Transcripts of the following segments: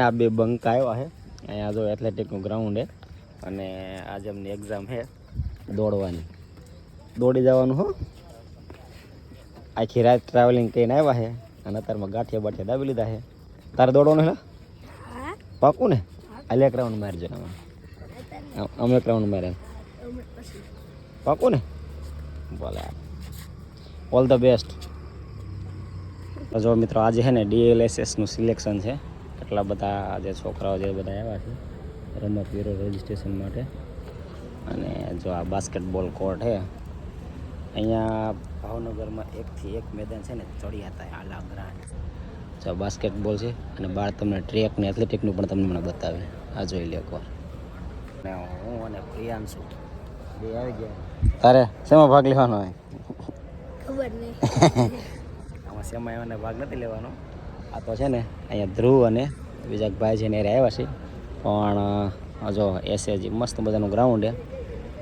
આ બે બંક આવ્યા છે અહીંયા જો એથ્લેટિકનું ગ્રાઉન્ડ છે અને આજે અમની એક્ઝામ છે દોડવાની દોડી જવાનું હો આખી રાત ટ્રાવેલિંગ કરીને આવ્યા છે અને અત્યારમાં ગાંઠિયા બાઠિયા દાબી લીધા છે તારે દોડવાનું છે પાકું ને હાલ એક રાઉન્ડ મારજો અમે એક રાઉન્ડ મારે પાકું ને બોલે ઓલ ધ બેસ્ટ જો મિત્રો આજે છે ને DLSSનું સિલેક્શન છે એટલા બધા આજે છોકરાઓ જે બધા આવ્યા છે રમતવીરો રજિસ્ટ્રેશન માટે અને જો આ બાસ્કેટબોલ કોર્ટ છે અહીંયા ભાવનગરમાં એકથી એક મેદાન છે ને ચડિયા હતા આલા ગ્રાન્ડ જો બાસ્કેટબોલ છે અને બહાર તમને ટ્રેક ને એથ્લેટિકનું પણ તમને મને બતાવે આ જોઈ લે એકવાર ને હું અને પ્રિયાંશુ બે આવી ગયા તારે શેમાં ભાગ લેવાનો હોય ખબર નહીં આમાં શેમાં એમને ભાગ નથી લેવાનો આ તો છે ને અહીંયા ધ્રુવ અને બીજા ભાઈ છે ને એ આવ્યા છે પણ જો SAG મસ્ત મજાનું ગ્રાઉન્ડ છે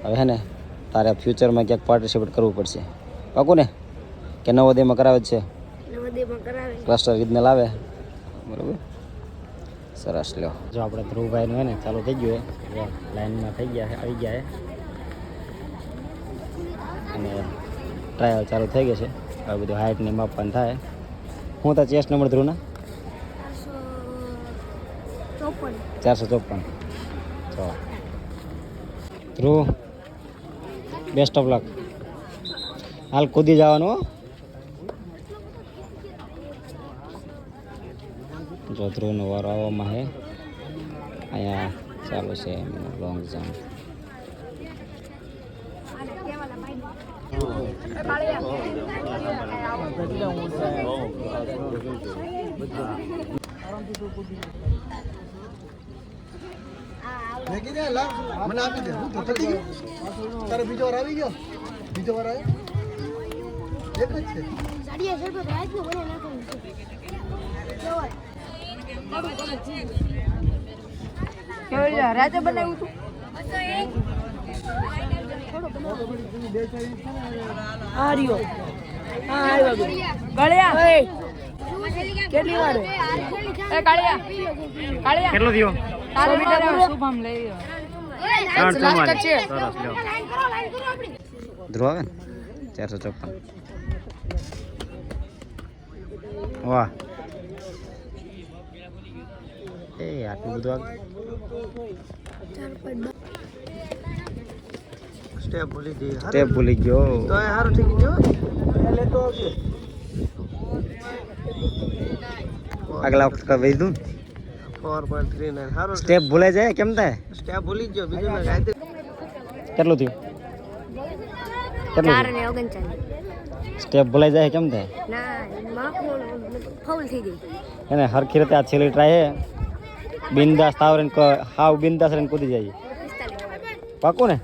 હવે છે ને તારે ફ્યુચરમાં ક્યાંક પાર્ટિસિપેટ કરવું પડશે પાકું ને કે નવોદયમાં કરાવે જ છે ક્લસ્ટર રીજનલ આવે બરાબર સરસ લ્યો જો આપણે ધ્રુવભાઈનું હે ને ચાલુ થઈ ગયું છે લાઈનમાં થઈ ગયા છે આવી ગયા છે અને ટ્રાયલ ચાલુ થઈ ગઈ છે હવે બધું હાઇટને માપવાનું થાય હું તો ચેસ્ટ નંબર ધ્રુવના 454 તો ધ્રુવ બેસ્ટ ઓફ લક હાલ કૂદી જવાનું હો જો ધ્રુવનો વારો આવવામાં છે અહીંયા ચાલુ છે લોંગ જમ્પ મને આપી દે હું તો ચડી ગયો તારે બીજો વાર આવી ગયો બીજો વાર આવ્યો એક જ છે સાડીયા છે તો રાત નો બને નાખવાનું છે કેવડા રાતે બનાવ્યું તું આર્યો હા આવ્યો ગળ્યા કેટલી વાર એ કાળિયા કાળિયા કેટલો થયો તારો શુભમ લઈ લ્યો લાસ્ટ છે સરસ લ્યો ધ્રુવ આવે ને 454 વાહ એ આટલું બધું સ્ટેપ ભૂલી ગયો તો એ હારું થઈ ગયો લેતો આવજો આગલા વખત કઈ વહી દઉં 4.39 હારું સ્ટેપ ભૂલાઈ જાય કેમ થાય સ્ટેપ ભૂલી ગયો બીજું ના ગાય કેટલું થયું 4 ને 39 સ્ટેપ ભૂલાઈ જાય કેમ થાય ના માફોલ ફાઉલ થઈ ગઈ એને હરખી રીતે આ છેલ્લી ટ્રાય હે બિંદાસ તાવરે હાવ બિંદાસ રહીને કૂદી જાય પાકું ને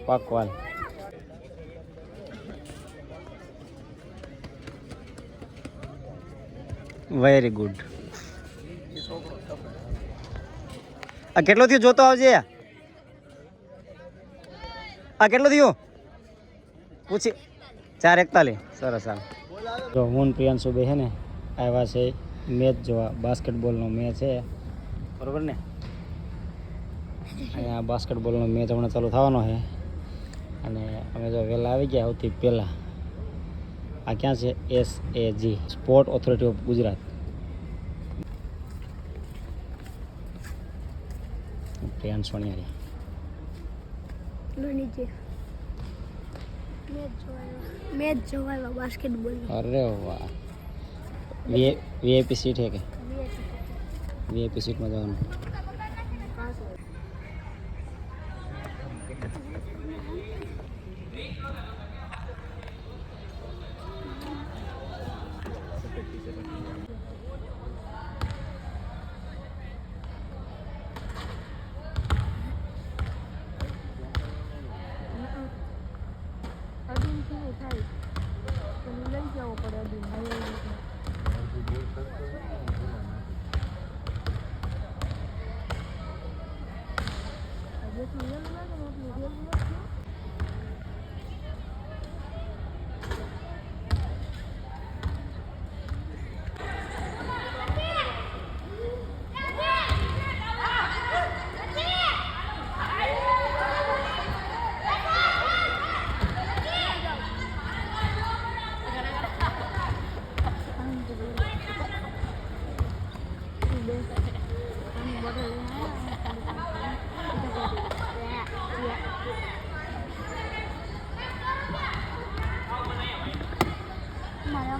પાકું હાલ વેરી ગુડ આ કેટલો થયો જોતો આવજે આ કેટલો થયો પૂછી 441 સરસ હાલ જો હું પ્રિયાંશુ બે છે ને આવ્યા છે મેચ જોવા બાસ્કેટબોલનો મેચ છે બરોબર ને અહીંયા બાસ્કેટબોલનો મેચ હમણાં ચાલુ થવાનો છે અને અમે જો વહેલા આવી ગયા સૌથી પહેલાં આ ક્યાં છે SAG sport authority of Gujarat Priyansh સોનિયારી નીચે મેચ જોવા બાસ્કેટબોલ અરે વાહ VIP સીટ है કે VIP સીટમાં જવાનું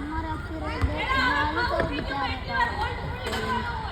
મારા ફિરે દેખ માલ તો બિચારા